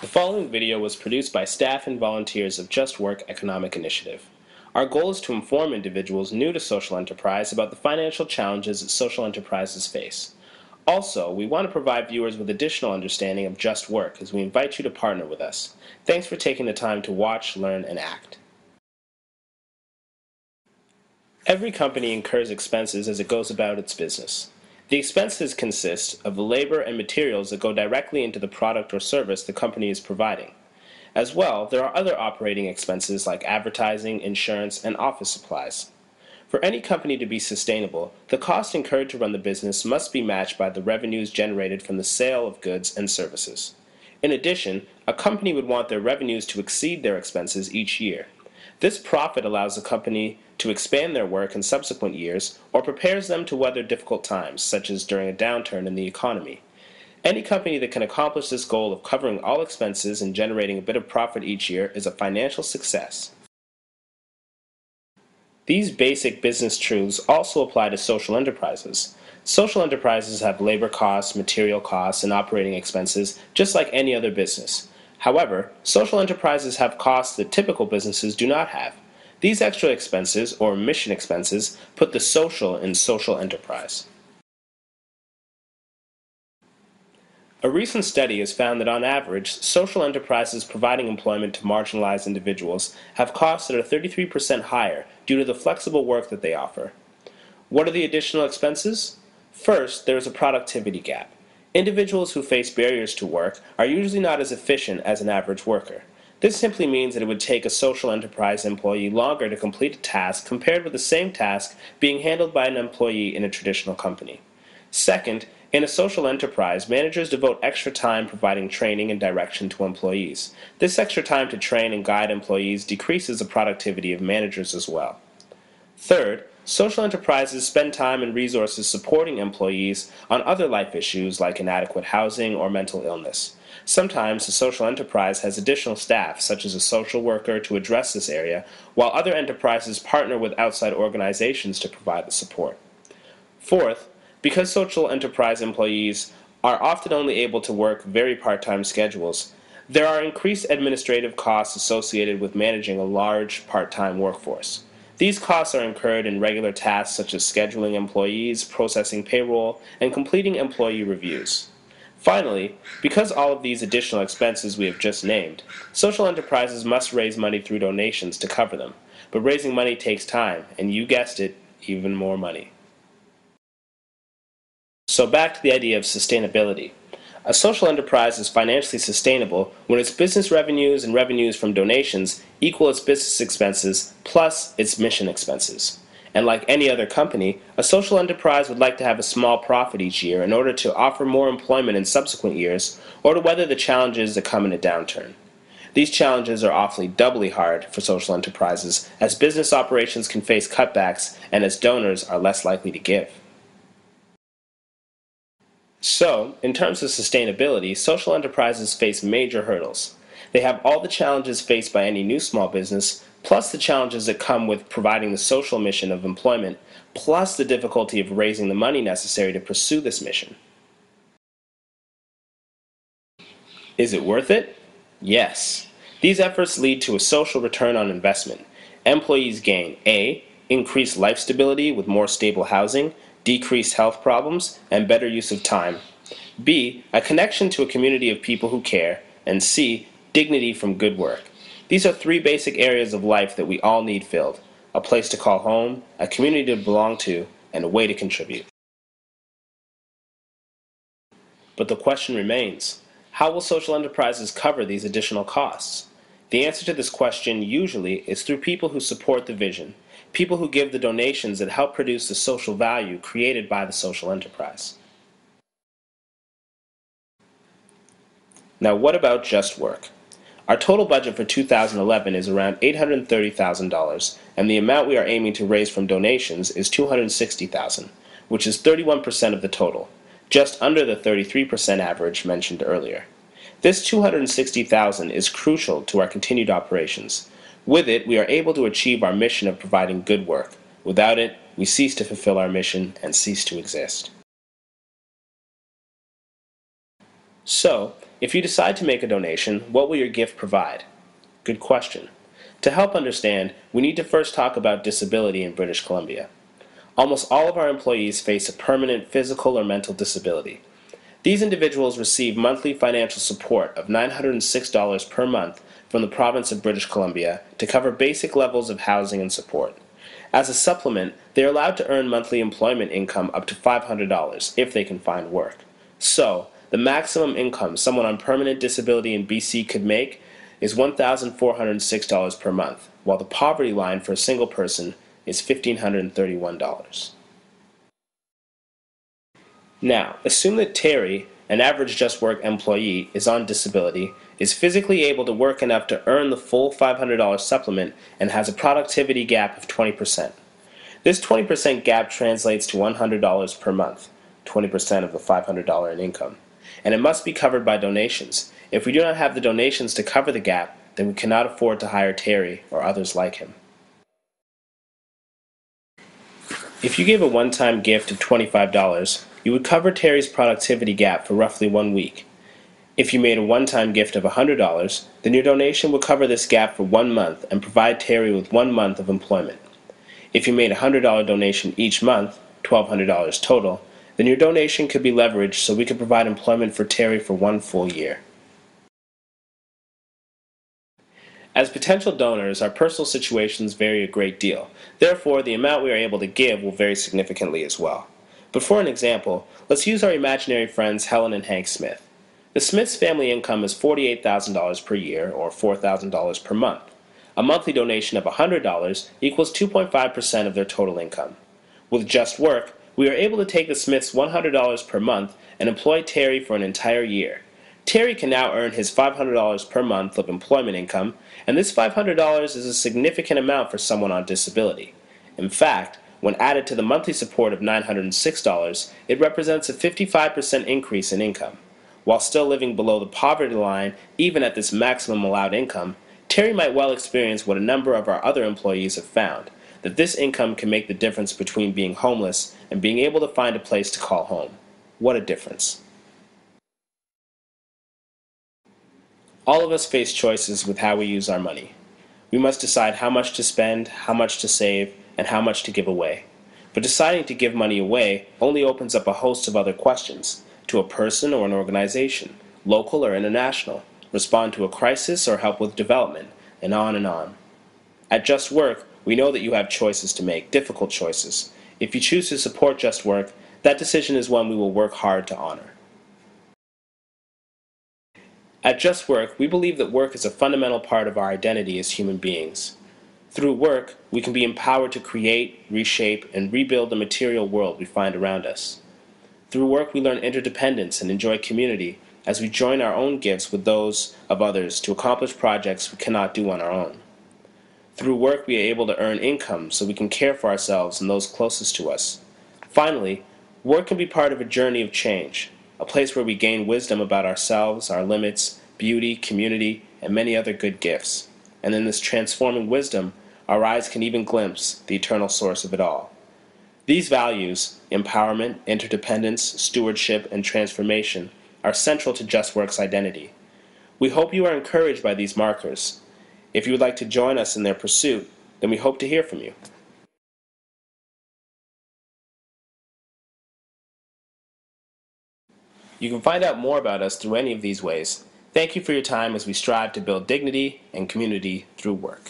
The following video was produced by staff and volunteers of Just Work Economic Initiative. Our goal is to inform individuals new to social enterprise about the financial challenges that social enterprises face. Also, we want to provide viewers with additional understanding of Just Work as we invite you to partner with us. Thanks for taking the time to watch, learn, and act. Every company incurs expenses as it goes about its business. The expenses consist of the labor and materials that go directly into the product or service the company is providing. As well, there are other operating expenses like advertising, insurance, and office supplies. For any company to be sustainable, the cost incurred to run the business must be matched by the revenues generated from the sale of goods and services. In addition, a company would want their revenues to exceed their expenses each year. This profit allows the company to expand their work in subsequent years or prepares them to weather difficult times, such as during a downturn in the economy. Any company that can accomplish this goal of covering all expenses and generating a bit of profit each year is a financial success. These basic business truths also apply to social enterprises. Social enterprises have labor costs, material costs, and operating expenses just like any other business. However, social enterprises have costs that typical businesses do not have. These extra expenses, or mission expenses, put the social in social enterprise. A recent study has found that on average, social enterprises providing employment to marginalized individuals have costs that are 33% higher due to the flexible work that they offer. What are the additional expenses? First, there is a productivity gap. Individuals who face barriers to work are usually not as efficient as an average worker. This simply means that it would take a social enterprise employee longer to complete a task compared with the same task being handled by an employee in a traditional company. Second, in a social enterprise, managers devote extra time providing training and direction to employees. This extra time to train and guide employees decreases the productivity of managers as well. Third, social enterprises spend time and resources supporting employees on other life issues like inadequate housing or mental illness. Sometimes a social enterprise has additional staff, such as a social worker, to address this area, while other enterprises partner with outside organizations to provide the support. Fourth, because social enterprise employees are often only able to work very part-time schedules, there are increased administrative costs associated with managing a large part-time workforce. These costs are incurred in regular tasks such as scheduling employees, processing payroll, and completing employee reviews. Finally, because all of these additional expenses we have just named, social enterprises must raise money through donations to cover them. But raising money takes time, and you guessed it, even more money. So back to the idea of sustainability. A social enterprise is financially sustainable when its business revenues and revenues from donations equal its business expenses plus its mission expenses. And like any other company, a social enterprise would like to have a small profit each year in order to offer more employment in subsequent years or to weather the challenges that come in a downturn. These challenges are awfully doubly hard for social enterprises as business operations can face cutbacks and as donors are less likely to give. So, in terms of sustainability, social enterprises face major hurdles. They have all the challenges faced by any new small business, plus the challenges that come with providing the social mission of employment, plus the difficulty of raising the money necessary to pursue this mission. Is it worth it? Yes. These efforts lead to a social return on investment. Employees gain A. Increased life stability with more stable housing, decreased health problems, and better use of time. B. A connection to a community of people who care. And C. Dignity from good work. These are three basic areas of life that we all need filled. A place to call home, a community to belong to, and a way to contribute. But the question remains, how will social enterprises cover these additional costs? The answer to this question usually is through people who support the vision, people who give the donations that help produce the social value created by the social enterprise. Now what about Just Work? Our total budget for 2011 is around $830,000, and the amount we are aiming to raise from donations is $260,000, which is 31% of the total, just under the 33% average mentioned earlier. This $260,000 is crucial to our continued operations. With it, we are able to achieve our mission of providing good work. Without it, we cease to fulfill our mission and cease to exist. So, If you decide to make a donation, what will your gift provide? Good question. To help understand, we need to first talk about disability in British Columbia. Almost all of our employees face a permanent physical or mental disability. These individuals receive monthly financial support of $906 per month from the province of British Columbia to cover basic levels of housing and support. As a supplement, they are allowed to earn monthly employment income up to $500 if they can find work. So, the maximum income someone on permanent disability in BC could make is $1,406 per month, while the poverty line for a single person is $1,531. Now, assume that Terry, an average Just Work employee, is on disability, is physically able to work enough to earn the full $500 supplement, and has a productivity gap of 20%. This 20% gap translates to $100 per month, 20% of the $500 in income, and it must be covered by donations. If we do not have the donations to cover the gap, then we cannot afford to hire Terry or others like him. If you gave a one-time gift of $25, you would cover Terry's productivity gap for roughly 1 week. If you made a one-time gift of $100, then your donation would cover this gap for 1 month and provide Terry with 1 month of employment. If you made a $100 donation each month, $1,200 total, then your donation could be leveraged so we could provide employment for Terry for 1 full year. As potential donors, our personal situations vary a great deal. Therefore, the amount we are able to give will vary significantly as well. But for an example, let's use our imaginary friends Helen and Hank Smith. The Smiths' family income is $48,000 per year, or $4,000 per month. A monthly donation of $100 equals 2.5% of their total income. With Just Work, we are able to take the Smiths' $100 per month and employ Terry for an entire year. Terry can now earn his $500 per month of employment income, and this $500 is a significant amount for someone on disability. In fact, when added to the monthly support of $906, it represents a 55% increase in income. While still living below the poverty line, even at this maximum allowed income, Terry might well experience what a number of our other employees have found, that this income can make the difference between being homeless and being able to find a place to call home. What a difference. All of us face choices with how we use our money. We must decide how much to spend, how much to save, and how much to give away. But deciding to give money away only opens up a host of other questions: to a person or an organization, local or international, respond to a crisis or help with development, and on and on. At Just Work, we know that you have choices to make, difficult choices. If you choose to support Just Work, that decision is one we will work hard to honor. At Just Work, we believe that work is a fundamental part of our identity as human beings. Through work, we can be empowered to create, reshape, and rebuild the material world we find around us. Through work, we learn interdependence and enjoy community as we join our own gifts with those of others to accomplish projects we cannot do on our own. Through work, we are able to earn income so we can care for ourselves and those closest to us. Finally, work can be part of a journey of change, a place where we gain wisdom about ourselves, our limits, beauty, community, and many other good gifts. And in this transforming wisdom, our eyes can even glimpse the eternal source of it all. These values, empowerment, interdependence, stewardship, and transformation, are central to Just Work's identity. We hope you are encouraged by these markers. If you would like to join us in their pursuit, then we hope to hear from you. You can find out more about us through any of these ways. Thank you for your time as we strive to build dignity and community through work.